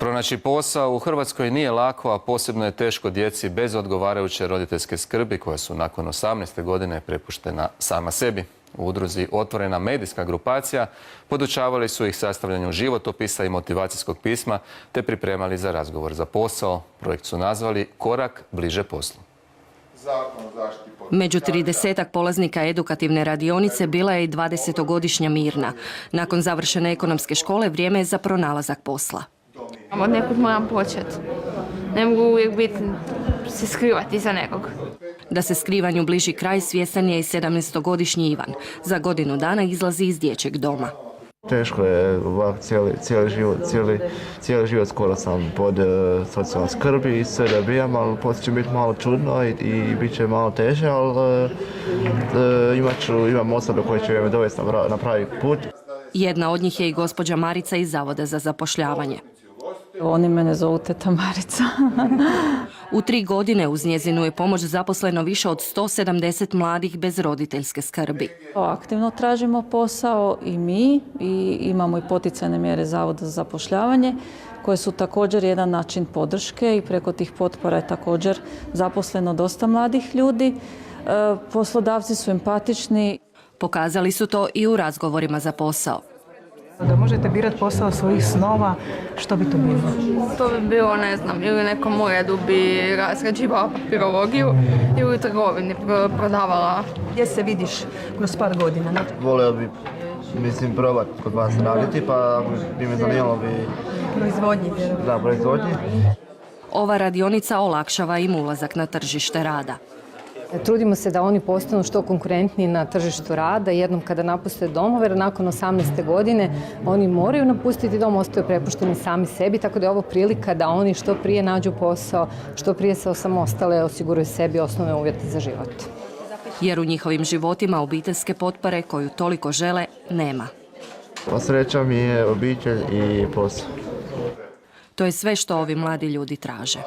Pronaći posao u Hrvatskoj nije lako, a posebno je teško djeci bez odgovarajuće roditeljske skrbi koja su nakon 18. godine prepuštena sama sebi. U udruzi Otvorena medijska grupacija podučavali su ih sastavljanju životopisa i motivacijskog pisma te pripremali za razgovor za posao. Projekt su nazvali Korak bliže poslu. Među 30-ak polaznika edukativne radionice bila je i 20-godišnja Mirna. Nakon završene ekonomske škole vrijeme je za pronalazak posla. Od nekog moram početi. Ne mogu uvijek se skrivati iza nekog. Da se skrivanju bliži kraj svjestan je i 17-godišnji Ivan. Za godinu dana izlazi iz dječjeg doma. Teško je cijeli život skoro sam pod socijalnom skrbi i sve dobijam, ali poslije će biti malo čudno i bit će malo teže, ali imam osobe koje će me dovesti na pravi put. Jedna od njih je i gospođa Marica iz Zavoda za zapošljavanje. Oni mene zovu teta Marica. U 3 godine uz njezinu je pomoć zaposleno više od 170 mladih bez roditeljske skrbi. Aktivno tražimo posao i mi i imamo i poticajne mjere Zavoda za zapošljavanje koje su također jedan način podrške i preko tih potpora je također zaposleno dosta mladih ljudi. Poslodavci su empatični. Pokazali su to i u razgovorima za posao. Da možete birati posao svojih snova, što bi to bilo? To bi bilo, ne znam, ili u nekom uredu bi sređivala papirologiju ili u trgovini prodavala. Gdje se vidiš kroz par godina? Volio bi, probati kod vas raditi, pa bi me zanimalo Proizvodnji. Da, proizvodnji. Ova radionica olakšava im ulazak na tržište rada. Trudimo se da oni postanu što konkurentniji na tržištu rada. Jednom kada napuste domove, jer nakon 18. godine oni moraju napustiti dom, ostaju prepušteni sami sebi, tako da je ovo prilika da oni što prije nađu posao, što prije se osamostale, osiguraju sebi osnovne uvjete za život. Jer u njihovim životima obiteljske potpore koju toliko žele nema. Sreća mi je obitelj i posao. To je sve što ovi mladi ljudi traže.